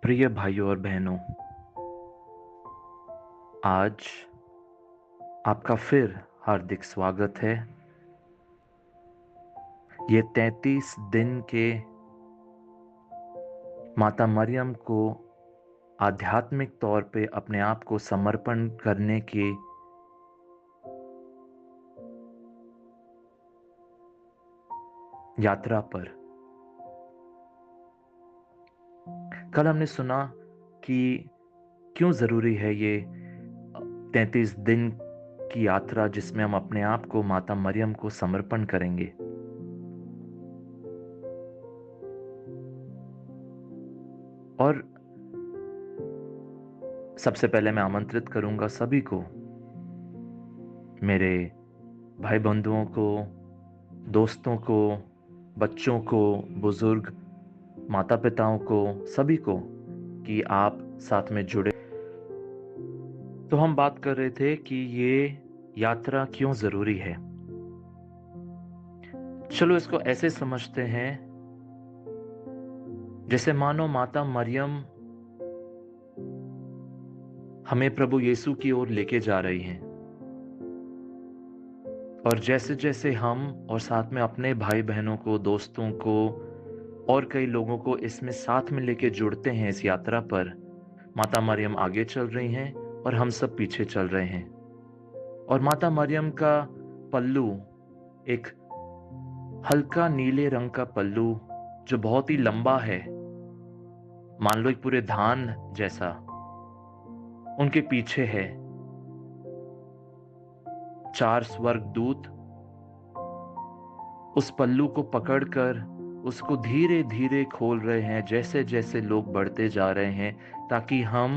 प्रिय भाइयों और बहनों, आज आपका फिर हार्दिक स्वागत है। ये 33 दिन के माता मरियम को आध्यात्मिक तौर पे अपने आप को समर्पण करने की यात्रा पर। कल हमने सुना कि क्यों ज़रूरी है ये 33 दिन की यात्रा जिसमें हम अपने आप को माता मरियम को समर्पण करेंगे। और सबसे पहले मैं आमंत्रित करूंगा सभी को, मेरे भाई बंधुओं को, दोस्तों को, बच्चों को, बुजुर्ग, माता पिताओं को, सभी को, कि आप साथ में जुड़े। तो हम बात कर रहे थे कि ये यात्रा क्यों जरूरी है। चलो इसको ऐसे समझते हैं, जैसे मानो माता मरियम हमें प्रभु यीशु की ओर लेके जा रही हैं। और जैसे जैसे हम और साथ में अपने भाई बहनों को, दोस्तों को और कई लोगों को इसमें साथ में लेके जुड़ते हैं इस यात्रा पर, माता मरियम आगे चल रही हैं और हम सब पीछे चल रहे हैं। और माता मरियम का पल्लू एक हल्का नीले रंग का पल्लू जो बहुत ही लंबा है, मान लो एक पूरे धान जैसा, उनके पीछे है। 4 स्वर्गदूत उस पल्लू को पकड़कर उसको धीरे धीरे खोल रहे हैं जैसे जैसे लोग बढ़ते जा रहे हैं, ताकि हम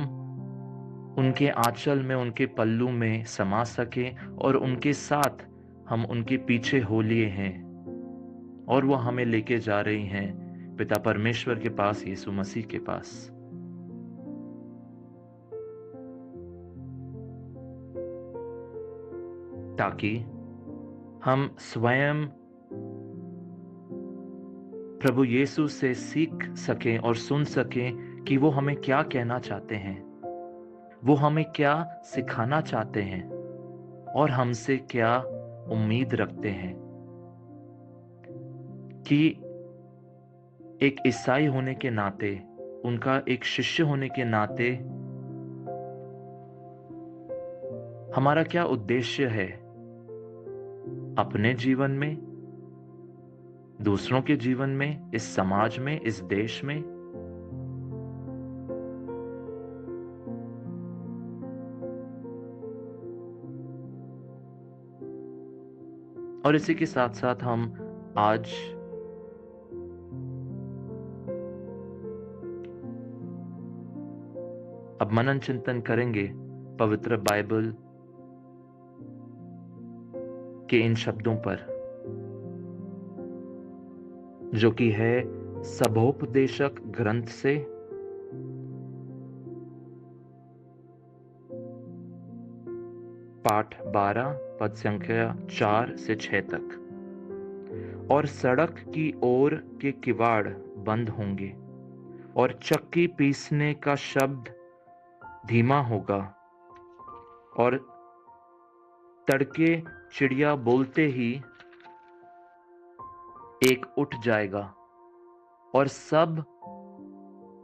उनके आंचल में, उनके पल्लू में समा सके और उनके साथ हम उनके पीछे हो लिए हैं। और वो हमें लेके जा रही हैं पिता परमेश्वर के पास, यीशु मसीह के पास। ताकि हम स्वयं प्रभु यीशु से सीख सकें और सुन सकें कि वो हमें क्या कहना चाहते हैं, वो हमें क्या सिखाना चाहते हैं और हमसे क्या उम्मीद रखते हैं। कि एक ईसाई होने के नाते, उनका एक शिष्य होने के नाते हमारा क्या उद्देश्य है अपने जीवन में, दूसरों के जीवन में, इस समाज में, इस देश में। और इसी के साथ साथ हम आज अब मनन चिंतन करेंगे पवित्र बाइबल के इन शब्दों पर, जो कि है सभोपदेशक ग्रंथ से पाठ 12 पद संख्या 4 से 6 तक। और सड़क की ओर के किवाड़ बंद होंगे और चक्की पीसने का शब्द धीमा होगा, और तड़के चिड़िया बोलते ही एक उठ जाएगा और सब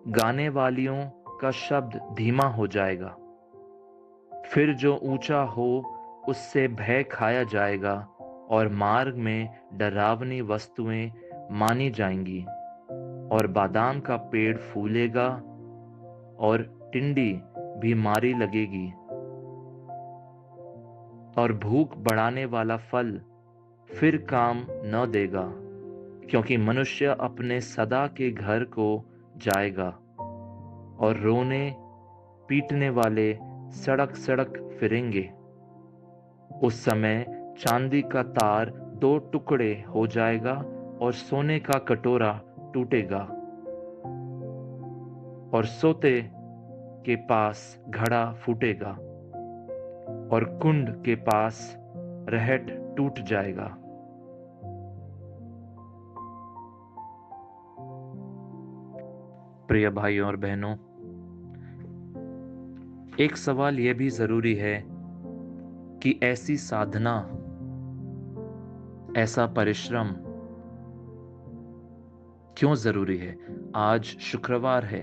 गाने वालियों का शब्द धीमा हो जाएगा। फिर जो ऊंचा हो उससे भय खाया जाएगा और मार्ग में डरावनी वस्तुएं मानी जाएंगी। और बादाम का पेड़ फूलेगा और टिंडी भी मारी लगेगी, और भूख बढ़ाने वाला फल फिर काम न देगा, क्योंकि मनुष्य अपने सदा के घर को जाएगा। और रोने पीटने वाले सड़क सड़क फिरेंगे। उस समय चांदी का तार 2 टुकड़े हो जाएगा और सोने का कटोरा टूटेगा, और सोते के पास घड़ा फूटेगा और कुंड के पास रहट टूट जाएगा। प्रिय भाइयों और बहनों, एक सवाल यह भी ज़रूरी है कि ऐसी साधना, ऐसा परिश्रम क्यों ज़रूरी है? आज शुक्रवार है।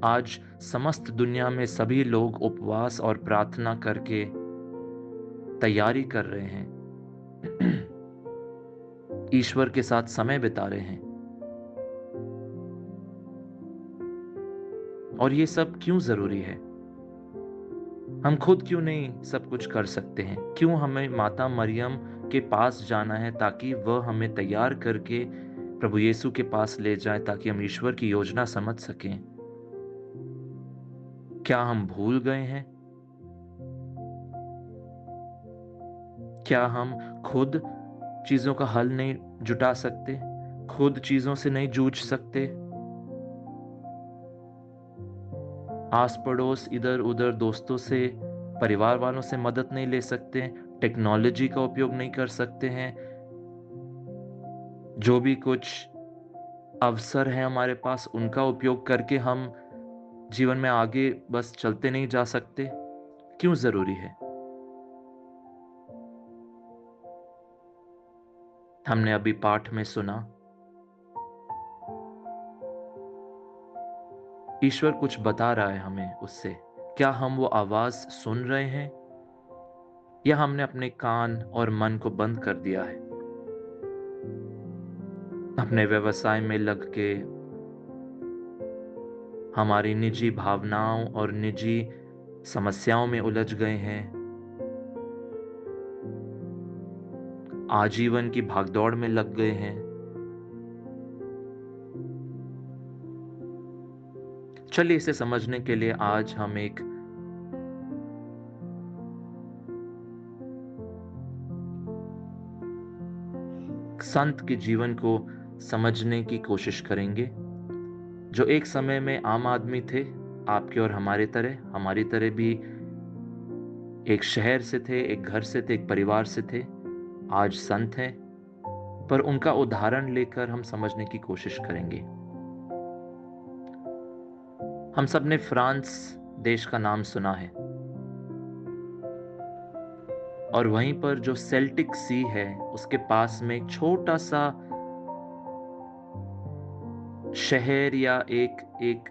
आज समस्त दुनिया में सभी लोग उपवास और प्रार्थना करके तैयारी कर रहे हैं। ईश्वर के साथ समय बिता रहे हैं। और ये सब क्यों ज़रूरी है? हम खुद क्यों नहीं सब कुछ कर सकते हैं? क्यों हमें माता मरियम के पास जाना है ताकि वह हमें तैयार करके प्रभु यीशु के पास ले जाए ताकि हम ईश्वर की योजना समझ सकें? क्या हम भूल गए हैं? क्या हम खुद चीज़ों का हल नहीं जुटा सकते? खुद चीज़ों से नहीं जूझ सकते? आस-पड़ोस, इधर-उधर दोस्तों से, परिवार वालों से मदद नहीं ले सकते? टेक्नोलॉजी का उपयोग नहीं कर सकते हैं? जो भी कुछ अवसर हैं हमारे पास, उनका उपयोग करके हम जीवन में आगे बस चलते नहीं जा सकते? क्यों ज़रूरी है? हमने अभी पाठ में सुना, ईश्वर कुछ बता रहा है हमें उससे। क्या हम वो आवाज़ सुन रहे हैं या हमने अपने कान और मन को बंद कर दिया है? अपने व्यवसाय में लग के हमारी निजी भावनाओं और निजी समस्याओं में उलझ गए हैं। आजीवन की भागदौड़ में लग गए हैं। चलिए इसे समझने के लिए आज हम एक संत के जीवन को समझने की कोशिश करेंगे, जो एक समय में आम आदमी थे, आपके और हमारी तरह भी एक शहर से थे, एक घर से थे, एक परिवार से थे। आज संत हैं, पर उनका उदाहरण लेकर हम समझने की कोशिश करेंगे। हम सब ने फ्रांस देश का नाम सुना है और वहीं पर जो सेल्टिक सी है, उसके पास में एक छोटा सा शहर या एक एक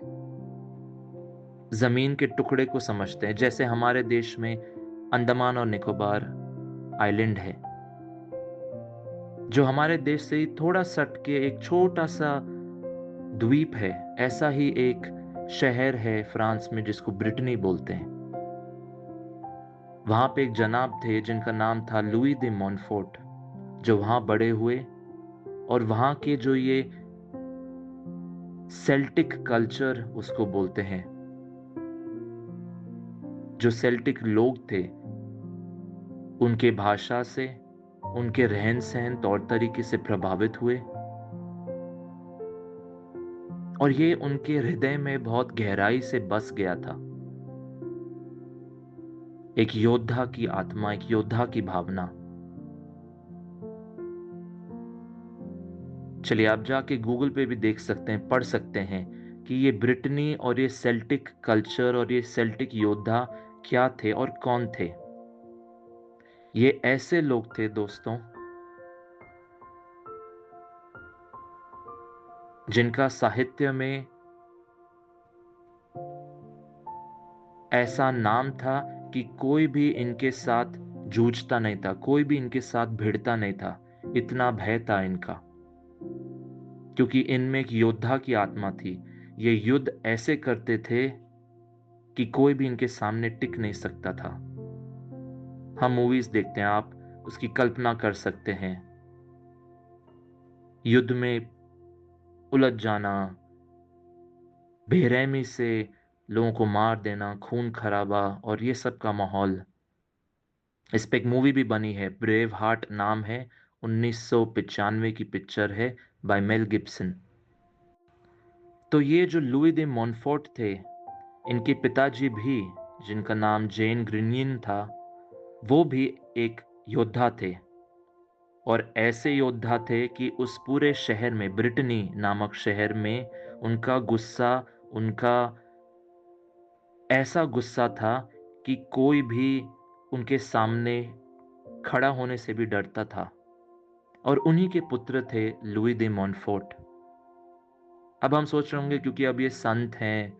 जमीन के टुकड़े को समझते हैं, जैसे हमारे देश में अंडमान और निकोबार आइलैंड है, जो हमारे देश से ही थोड़ा सट के एक छोटा सा द्वीप है। ऐसा ही एक शहर है फ्रांस में जिसको ब्रिटनी बोलते हैं। वहां पे एक जनाब थे जिनका नाम था लुई दे मॉन्फोर्ट, जो वहां बड़े हुए और वहां के जो ये सेल्टिक कल्चर उसको बोलते हैं, जो सेल्टिक लोग थे, उनके भाषा से, उनके रहन सहन तौर तरीके से प्रभावित हुए और ये उनके हृदय में बहुत गहराई से बस गया था। एक योद्धा की आत्मा, एक योद्धा की भावना। चलिए आप जाके गूगल पे भी देख सकते हैं, पढ़ सकते हैं कि ये ब्रिटनी और ये सेल्टिक कल्चर और ये सेल्टिक योद्धा क्या थे और कौन थे। ये ऐसे लोग थे दोस्तों, जिनका साहित्य में ऐसा नाम था कि कोई भी इनके साथ जूझता नहीं था, कोई भी इनके साथ भिड़ता नहीं था। इतना भय था इनका, क्योंकि इनमें एक योद्धा की आत्मा थी। ये युद्ध ऐसे करते थे कि कोई भी इनके सामने टिक नहीं सकता था। हम मूवीज देखते हैं, आप उसकी कल्पना कर सकते हैं। युद्ध में उलझ जाना, बेरहमी से लोगों को मार देना, खून खराबा और ये सब का माहौल। इस पे एक मूवी भी बनी है, ब्रेव हार्ट नाम है, 1995 की पिक्चर है बाय मेल गिब्सन। तो ये जो लुई दे मॉन्फोर्ट थे, इनके पिताजी भी, जिनका नाम जेन ग्रीनियन था, वो भी एक योद्धा थे और ऐसे योद्धा थे कि उस पूरे शहर में, ब्रिटनी नामक शहर में, उनका गुस्सा, उनका ऐसा गुस्सा था कि कोई भी उनके सामने खड़ा होने से भी डरता था। और उन्हीं के पुत्र थे लुई दे मॉन्टफोर्ट। अब हम सोच रहे होंगे क्योंकि अब ये संत हैं,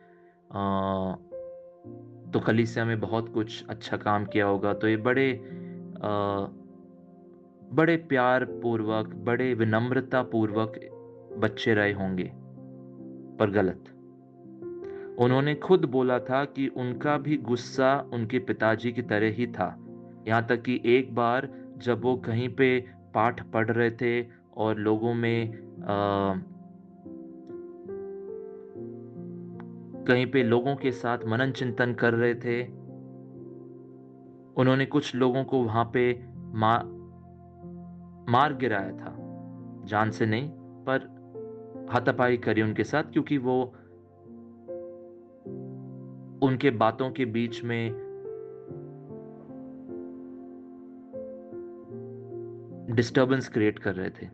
तो कलीसिया में बहुत कुछ अच्छा काम किया होगा, तो ये बड़े प्यार पूर्वक, बड़े विनम्रता पूर्वक बच्चे रहे होंगे। पर गलत। उन्होंने खुद बोला था कि उनका भी गुस्सा उनके पिताजी की तरह ही था। यहाँ तक कि एक बार जब वो कहीं पे पाठ पढ़ रहे थे और लोगों में कहीं पे लोगों के साथ मनन चिंतन कर रहे थे, उन्होंने कुछ लोगों को वहां पे मा, मार गिराया था। जान से नहीं, पर हाथापाई करी उनके साथ, क्योंकि वो उनके बातों के बीच में डिस्टरबेंस क्रिएट कर रहे थे।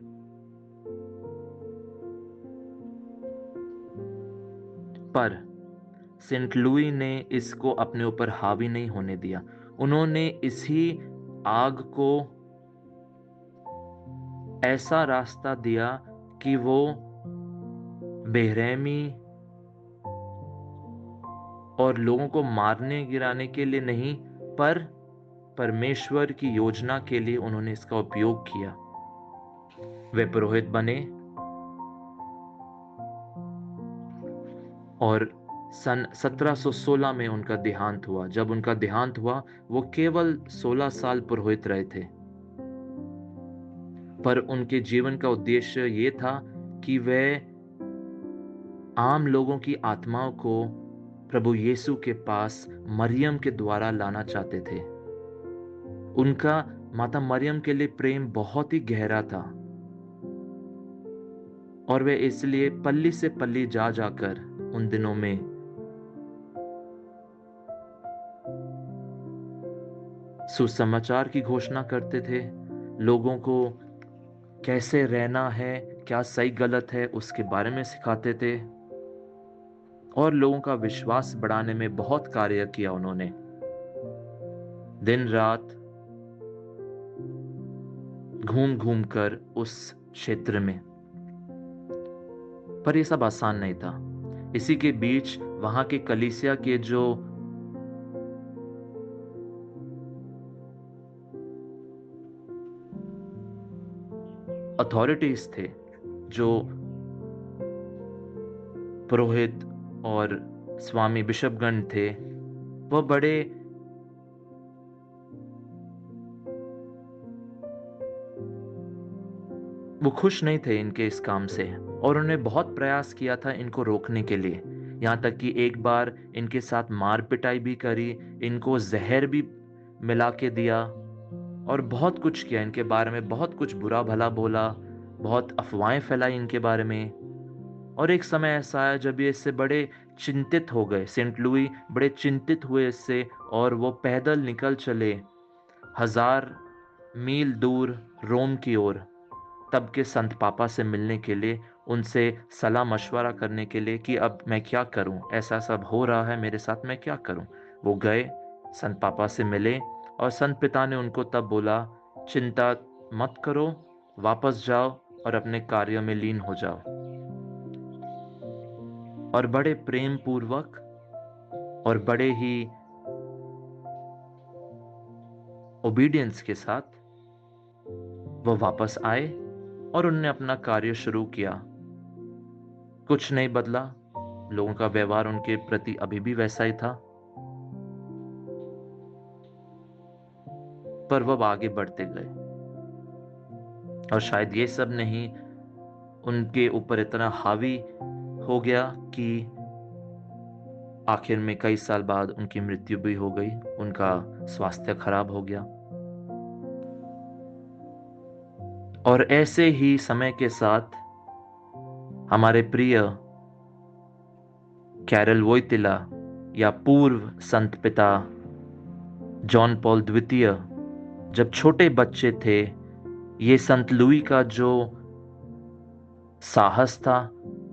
पर सेंट लुई ने इसको अपने ऊपर हावी नहीं होने दिया। उन्होंने इसी आग को ऐसा रास्ता दिया कि वो बेरहमी और लोगों को मारने गिराने के लिए नहीं, पर परमेश्वर की योजना के लिए उन्होंने इसका उपयोग किया। वे पुरोहित बने और सन 1716 में उनका देहांत हुआ। जब उनका देहांत हुआ, वो केवल 16 साल पुरोहित रहे थे, पर उनके जीवन का उद्देश्य ये था कि वे आम लोगों की आत्माओं को प्रभु यीशु के पास मरियम के द्वारा लाना चाहते थे। उनका माता मरियम के लिए प्रेम बहुत ही गहरा था और वे इसलिए पल्ली से पल्ली जा जाकर उन दिनों में सुसमाचार की घोषणा करते थे। लोगों को कैसे रहना है, क्या सही गलत है, उसके बारे में सिखाते थे और लोगों का विश्वास बढ़ाने में बहुत कार्य किया उन्होंने। दिन रात घूम घूम कर उस क्षेत्र में। पर यह सब आसान नहीं था। इसी के बीच वहां के कलीसिया के जो अथॉरिटीज थे, जो पुरोहित और स्वामी बिशपगण थे, वह खुश नहीं थे इनके इस काम से और उन्होंने बहुत प्रयास किया था इनको रोकने के लिए। यहाँ तक कि एक बार इनके साथ मार पिटाई भी करी, इनको जहर भी मिला के दिया और बहुत कुछ किया इनके बारे में, बहुत कुछ बुरा भला बोला, बहुत अफवाहें फैलाई इनके बारे में। और एक समय ऐसा आया जब ये इससे बड़े चिंतित हो गए, सेंट लुई बड़े चिंतित हुए इससे, और वो पैदल निकल चले 1000 मील दूर रोम की ओर, तब के संत पापा से मिलने के लिए, उनसे सलाह मशवरा करने के लिए कि अब मैं क्या करूं, ऐसा सब हो रहा है मेरे साथ, मैं क्या करूं। वो गए, संत पापा से मिले और संत पिता ने उनको तब बोला, चिंता मत करो, वापस जाओ और अपने कार्यों में लीन हो जाओ। और बड़े प्रेम पूर्वक और बड़े ही ओबीडियंस के साथ वो वापस आए और उन्होंने अपना कार्य शुरू किया। कुछ नहीं बदला, लोगों का व्यवहार उनके प्रति अभी भी वैसा ही था, पर वह आगे बढ़ते गए। और शायद ये सब नहीं उनके ऊपर इतना हावी हो गया कि आखिर में कई साल बाद उनकी मृत्यु भी हो गई, उनका स्वास्थ्य खराब हो गया। और ऐसे ही समय के साथ हमारे प्रिय कैरल वोइतिला या पूर्व संत पिता जॉन पॉल द्वितीय जब छोटे बच्चे थे, ये संत लुई का जो साहस था,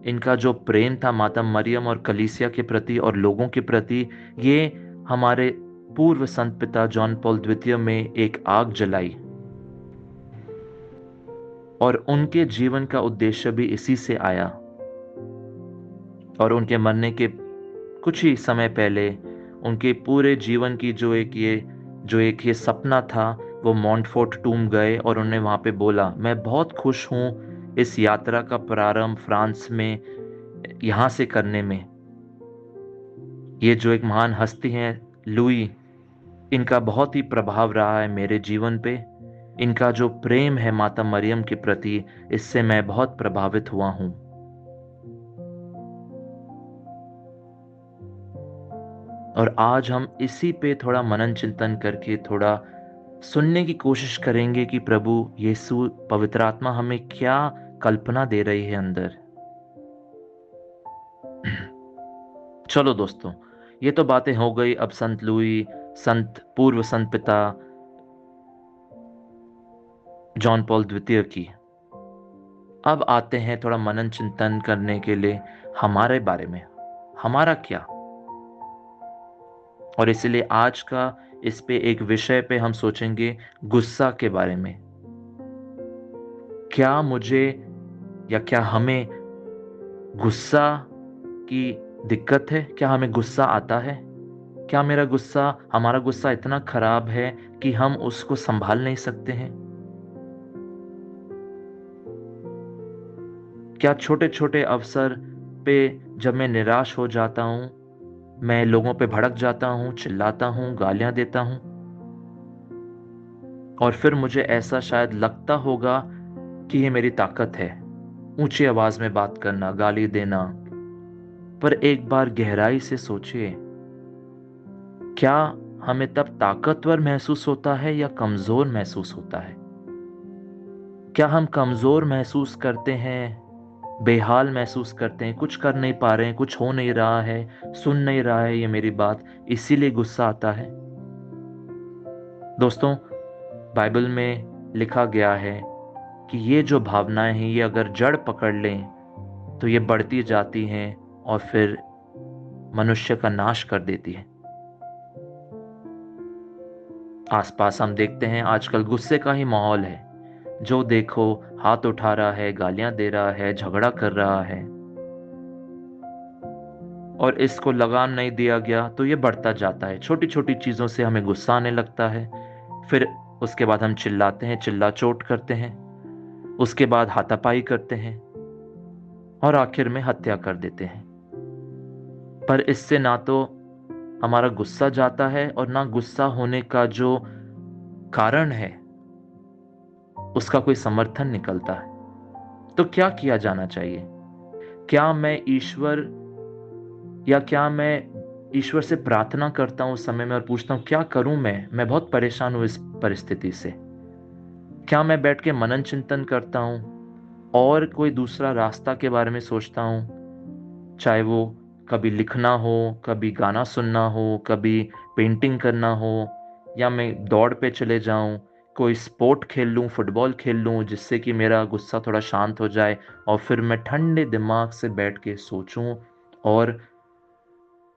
इनका जो प्रेम था माता मरियम और कलीसिया के प्रति और लोगों के प्रति, ये हमारे पूर्व संत पिता जॉन पॉल द्वितीय में एक आग जलाई, और उनके जीवन का उद्देश्य भी इसी से आया। और उनके मरने के कुछ ही समय पहले उनके पूरे जीवन की जो एक ये सपना था, वो मॉन्टफोर्ट टूम गए और उन्होंने वहां पे बोला, मैं बहुत खुश हूं इस यात्रा का प्रारंभ फ्रांस में यहां से करने में। ये जो एक महान हस्ती हैं लुई, इनका बहुत ही प्रभाव रहा है मेरे जीवन पे। इनका जो प्रेम है माता मरियम के प्रति, इससे मैं बहुत प्रभावित हुआ हूं। और आज हम इसी पे थोड़ा मनन चिंतन करके थोड़ा सुनने की कोशिश करेंगे कि प्रभु यीशु पवित्र आत्मा हमें क्या कल्पना दे रही है अंदर। चलो दोस्तों, ये तो बातें हो गई अब संत लुई, पूर्व संत पिता जॉन पॉल द्वितीय की। अब आते हैं थोड़ा मनन चिंतन करने के लिए हमारे बारे में, हमारा क्या। और इसलिए आज का इस पे एक विषय पे हम सोचेंगे गुस्सा के बारे में। क्या मुझे या क्या हमें गुस्सा की दिक्कत है? क्या हमें गुस्सा आता है? क्या हमारा गुस्सा इतना खराब है कि हम उसको संभाल नहीं सकते हैं? क्या छोटे छोटे अवसर पे जब मैं निराश हो जाता हूं, मैं लोगों पे भड़क जाता हूं, चिल्लाता हूं, गालियां देता हूं, और फिर मुझे ऐसा शायद लगता होगा कि ये मेरी ताकत है, ऊंची आवाज में बात करना, गाली देना। पर एक बार गहराई से सोचिए, क्या हमें तब ताकतवर महसूस होता है या कमजोर महसूस होता है? क्या हम कमजोर महसूस करते हैं, बेहाल महसूस करते हैं, कुछ कर नहीं पा रहे हैं, कुछ हो नहीं रहा है, सुन नहीं रहा है ये मेरी बात, इसीलिए गुस्सा आता है? दोस्तों, बाइबल में लिखा गया है कि ये जो भावनाएं हैं, ये अगर जड़ पकड़ लें तो ये बढ़ती जाती हैं और फिर मनुष्य का नाश कर देती है। आसपास हम देखते हैं आजकल गुस्से का ही माहौल है। जो देखो हाथ उठा रहा है, गालियां दे रहा है, झगड़ा कर रहा है, और इसको लगाम नहीं दिया गया तो ये बढ़ता जाता है। छोटी छोटी चीजों से हमें गुस्सा आने लगता है, फिर उसके बाद हम चिल्लाते हैं, चिल्ला चोट करते हैं, उसके बाद हाथापाई करते हैं और आखिर में हत्या कर देते हैं। पर इससे ना तो हमारा गुस्सा जाता है और ना गुस्सा होने का जो कारण है उसका कोई समर्थन निकलता है। तो क्या किया जाना चाहिए? क्या मैं ईश्वर से प्रार्थना करता हूं उस समय में और पूछता हूं क्या करूं मैं बहुत परेशान हूं इस परिस्थिति से? क्या मैं बैठ के मनन चिंतन करता हूं और कोई दूसरा रास्ता के बारे में सोचता हूं? चाहे वो कभी लिखना हो, कभी गाना सुनना हो, कभी पेंटिंग करना हो, या मैं दौड़ पे चले जाऊं, कोई स्पोर्ट खेल लूं, फुटबॉल खेल लूं, जिससे कि मेरा गुस्सा थोड़ा शांत हो जाए और फिर मैं ठंडे दिमाग से बैठ के सोचूं और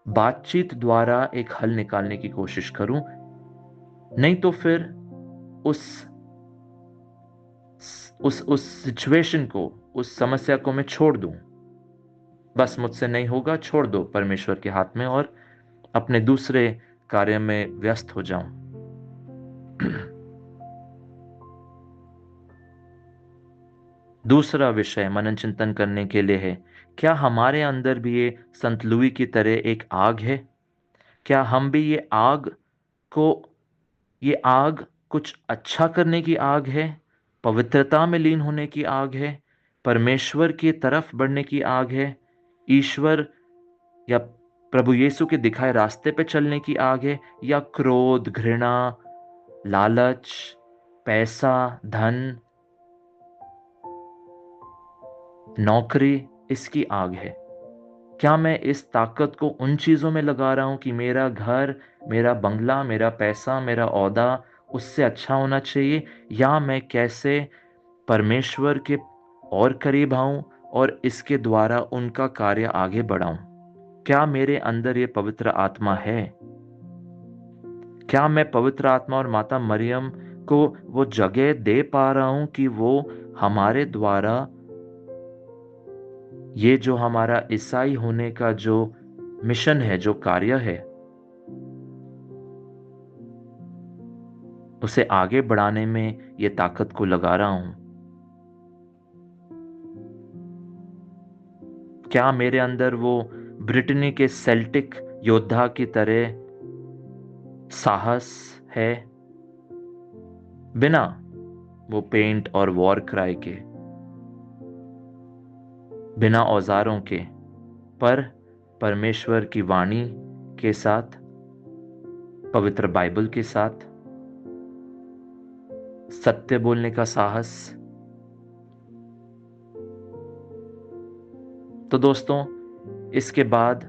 बातचीत द्वारा एक हल निकालने की कोशिश करूं। नहीं तो फिर उस उस सिचुएशन को, उस समस्या को मैं छोड़ दूं। बस मुझसे नहीं होगा, छोड़ दो परमेश्वर के हाथ में, और अपने दूसरे कार्य में व्यस्त हो जाऊं। दूसरा विषय मनन चिंतन करने के लिए है, क्या हमारे अंदर भी ये संत लुई की तरह एक आग है? क्या हम भी को ये आग कुछ अच्छा करने की आग है, पवित्रता में लीन होने की आग है, परमेश्वर की तरफ बढ़ने की आग है, ईश्वर या प्रभु यीशु के दिखाए रास्ते पे चलने की आग है, या क्रोध, घृणा, लालच, पैसा, धन, नौकरी, इसकी आग है? क्या मैं इस ताकत को उन चीजों में लगा रहा हूं कि मेरा घर, मेरा बंगला, मेरा पैसा, मेरा ओहदा उससे अच्छा होना चाहिए, या मैं कैसे परमेश्वर के और करीब आऊं, और इसके द्वारा उनका कार्य आगे बढ़ाऊं? क्या मेरे अंदर ये पवित्र आत्मा है? क्या मैं पवित्र आत्मा और माता मरियम को वो जगह दे पा रहा हूं कि वो हमारे द्वारा ये जो हमारा ईसाई होने का जो मिशन है, जो कार्य है, उसे आगे बढ़ाने में ये ताकत को लगा रहा हूं? क्या मेरे अंदर वो ब्रिटेनी के सेल्टिक योद्धा की तरह साहस है, बिना वो पेंट और वॉर क्राई के, बिना औजारों के, पर परमेश्वर की वाणी के साथ, पवित्र बाइबल के साथ सत्य बोलने का साहस? तो दोस्तों, इसके बाद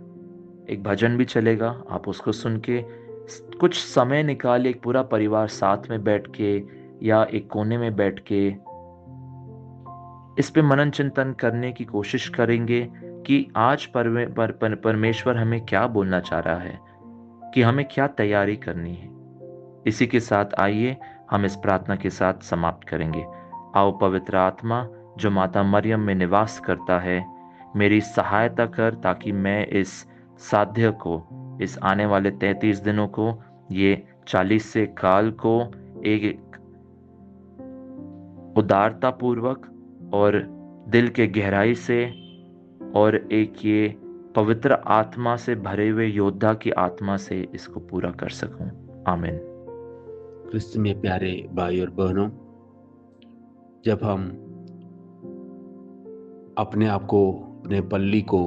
एक भजन भी चलेगा, आप उसको सुन के कुछ समय निकाल, एक पूरा परिवार साथ में बैठ के या एक कोने में बैठ के इस पे मनन चिंतन करने की कोशिश करेंगे कि आज परमेश्वर हमें क्या बोलना चाह रहा है, कि हमें क्या तैयारी करनी है। इसी के साथ आइए हम इस प्रार्थना के साथ समाप्त करेंगे। आओ पवित्र आत्मा जो माता मरियम में निवास करता है, मेरी सहायता कर ताकि मैं इस साध्य को, इस आने वाले 33 दिनों को, ये 40 से काल को एक उदारता पूर्वक और दिल के गहराई से और एक ये पवित्र आत्मा से भरे हुए योद्धा की आत्मा से इसको पूरा कर सकूं। आमीन। क्रिस्त में प्यारे भाई और बहनों, जब हम अपने आप को, अपने पल्ली को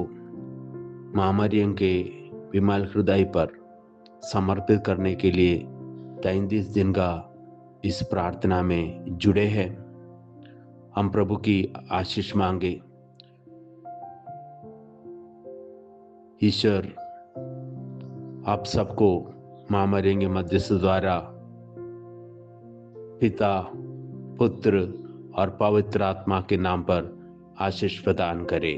मां मरियम के विमल हृदय पर समर्पित करने के लिए 33 दिन का इस प्रार्थना में जुड़े हैं, हम प्रभु की आशीष मांगे। ईश्वर आप सबको मां मरियम के मध्यस्थ द्वारा पिता, पुत्र और पवित्र आत्मा के नाम पर आशीष प्रदान करे।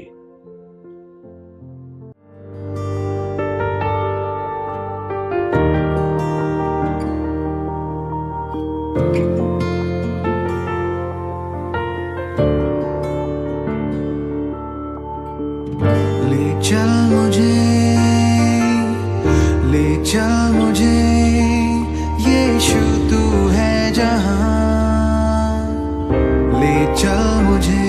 ले चल मुझे यीशु तू है जहां, ले चल मुझे,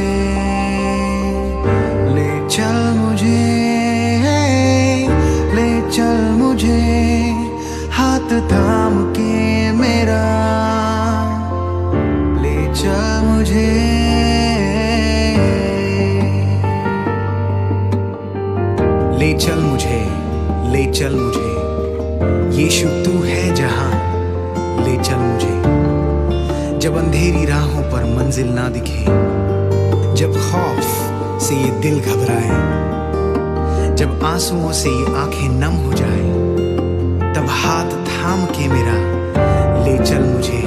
ले चल मुझे, ले चल मुझे, हाथ थाम के मेरा, ले चल मुझे, ले चल मुझे, ले चल मुझे, यीशु तू है जहां, ले चल मुझे। जब अंधेरी राहों पर मंजिल ना दिखे, जब खौफ से ये दिल घबराए, जब आंसुओं से ये आंखें नम हो जाए, तब हाथ थाम के मेरा ले चल मुझे।